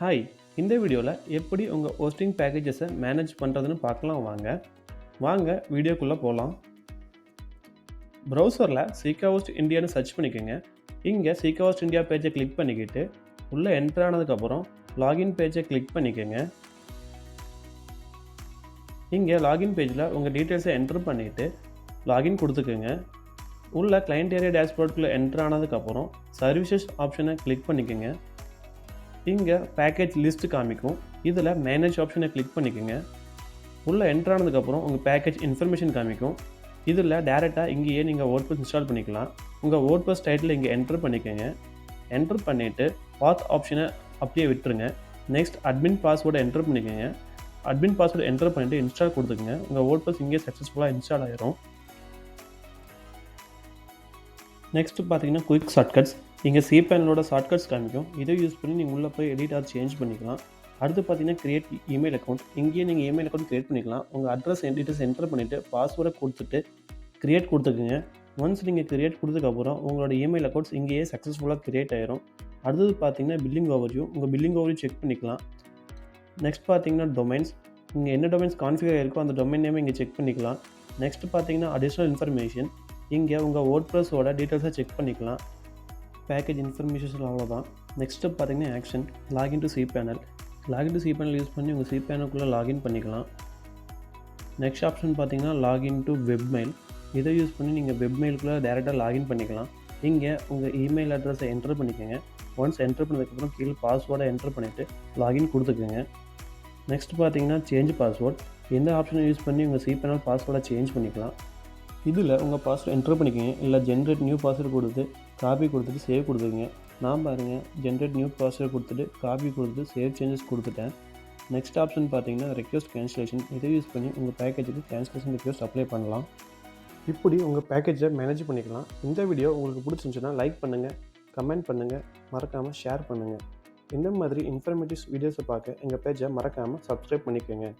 Hi, இந்த வீடியோவில் எப்படி உங்கள் ஹோஸ்டிங் பேக்கேஜஸை மேனேஜ் பண்ணுறதுன்னு பார்க்கலாம் வாங்க. வீடியோக்குள்ளே போகலாம். ப்ரௌசரில் SeekaHost Indiaன்னு சர்ச் பண்ணிக்கோங்க. இங்கே SeekaHost India பேஜை கிளிக் பண்ணிக்கிட்டு உள்ளே என்ட்ரு ஆனதுக்கப்புறம் லாகின் பேஜை கிளிக் பண்ணிக்கோங்க. இங்கே லாகின் பேஜில் உங்கள் டீட்டெயில்ஸை என்ட்ரு பண்ணிவிட்டு லாகின் கொடுத்துக்கோங்க. உள்ள கிளைண்ட் ஏரியா டேஷ்போர்டுக்குள்ளே என்ட்ரு ஆனதுக்கப்புறம் சர்வீசஸ் ஆப்ஷனை கிளிக் பண்ணிக்கோங்க. இங்கே பேக்கேஜ் லிஸ்ட் காமிக்கும். இதில் மேனேஜ் ஆப்ஷனை கிளிக் பண்ணிக்கோங்க. உள்ளே என்ட்ரு ஆனதுக்கப்புறம் உங்கள் பேக்கேஜ் இன்ஃபர்மேஷன் காமிக்கும். இதில் டேரெக்டாக இங்கேயே நீங்கள் WordPress இன்ஸ்டால் பண்ணிக்கலாம். உங்கள் WordPress டைட்டில் இங்கே என்ட்ரு பண்ணிக்கோங்க. என்ட்ரு பண்ணிவிட்டு பாத் ஆப்ஷனை அப்படியே விட்டுருங்க. நெக்ஸ்ட் அட்மின் பாஸ்வேர்டை என்ட்ரு பண்ணிக்கோங்க. அட்மின் பாஸ்வேர்டு என்ட்ரு பண்ணிவிட்டு இன்ஸ்டால் கொடுத்துக்குங்க. உங்கள் WordPress இங்கே சக்ஸஸ்ஃபுல்லாக இன்ஸ்டால் ஆயிரும். நெக்ஸ்ட்டு பார்த்தீங்கன்னா குயிக் ஷார்ட்கட்ஸ். இங்கே cPanelோட ஷார்ட்கட்ஸ் காமிக்கும். இதை யூஸ் பண்ணி நீங்கள் உள்ளே போய் எடிட் ஆர் சேஞ்ச் பண்ணிக்கலாம். அடுத்து பார்த்தீங்கன்னா கிரியேட் இமெயில் அக்கௌண்ட். இங்கேயே நீங்கள் இமெயில் அக்கௌண்ட் கிரியேட் பண்ணிக்கலாம். உங்கள் அட்ரஸ் டீட்டெயில்ஸ் என்டர் பண்ணிவிட்டு பாஸ்வேர்டை கொடுத்துட்டு கிரியேட் கொடுத்துக்குங்க. ஒன்ஸ் நீங்கள் கிரியேட் கொடுத்ததுக்கப்புறம் உங்களோட இமெயில் அக்கௌண்ட்ஸ் இங்கேயே சக்ஸஸ்ஃபுல்லாக கிரியேட் ஆயிரும். அடுத்தது பார்த்தீங்கன்னா பில்லிங் ஓவர்வியூ. உங்கள் பில்லிங் ஓவர்வியூ செக் பண்ணிக்கலாம். நெக்ஸ்ட் பார்த்தீங்கன்னா டொமைன்ஸ். இங்கே என்ன டொமைன்ஸ் கான்ஃபிகர் இருக்கோ அந்த டொமைன் நேமை இங்கே செக் பண்ணிக்கலாம். நெக்ஸ்ட் பார்த்தீங்கன்னா அடிஷ்னல் இன்ஃபர்மேஷன். இங்கே உங்கள் WordPressோட டீட்டெயில்ஸை செக் பண்ணிக்கலாம். பேக்கேஜ் இன்ஃபர்மேஷன் அவ்வளோதான். நெக்ஸ்ட்டு பார்த்தீங்கன்னா action login to cPanel. Login to cPanel use பண்ணி உங்கள் cPanelக்குள்ளே லாகின் பண்ணிக்கலாம். நெக்ஸ்ட் ஆப்ஷன் பார்த்தீங்கன்னா லாகின் டு வெப்மெயில். இதை யூஸ் பண்ணி நீங்கள் வெப்மெயிலுக்குள்ளே டேரெக்டாக லாகின் பண்ணிக்கலாம். இங்கே உங்கள் இமெயில் அட்ரஸை என்ட்ரு பண்ணிக்கோங்க. ஒன்ஸ் என்ட்ரு பண்ணதுக்கப்புறம் கீழே பாஸ்வேர்டை என்ட்ரு பண்ணிவிட்டு லாகின் கொடுத்துக்குங்க. நெக்ஸ்ட் பார்த்தீங்கன்னா சேஞ்ச் பாஸ்வேர்ட். இந்த ஆப்ஷனை யூஸ் பண்ணி உங்கள் cPanel பாஸ்வேர்டை சேஞ்ச் பண்ணிக்கலாம். இதில் உங்கள் பாஸ்வேர்டு என்ட்ரு பண்ணிக்கோங்க. இல்லை ஜென்ரேட் நியூ பாஸ்வேர்டு கொடுத்து காப்பி கொடுத்துட்டு சேவ் கொடுத்துருங்க. நான் பாருங்கள் ஜென்ரேட் நியூ பாஸ்வேர்டு கொடுத்துட்டு காப்பி கொடுத்து சேவ் சேஞ்சஸ் கொடுத்துட்டேன். நெக்ஸ்ட் ஆப்ஷன் பார்த்தீங்கன்னா ரெக்வெஸ்ட் கேன்சலேஷன். இதை யூஸ் பண்ணி உங்கள் பேக்கேஜுக்கு கேன்சலேஷன் ரெக்வெஸ்ட் அப்ளை பண்ணலாம். இப்படி உங்கள் பேக்கேஜை மேனேஜ் பண்ணிக்கலாம். இந்த வீடியோ உங்களுக்கு பிடிச்சிருந்துச்சுன்னா லைக் பண்ணுங்கள், கமெண்ட் பண்ணுங்கள், மறக்காமல் ஷேர் பண்ணுங்கள். இந்த மாதிரி இன்ஃபர்மேட்டிவ் வீடியோஸை பார்க்க எங்கள் பேஜை மறக்காமல் சப்ஸ்கிரைப் பண்ணிக்கோங்க.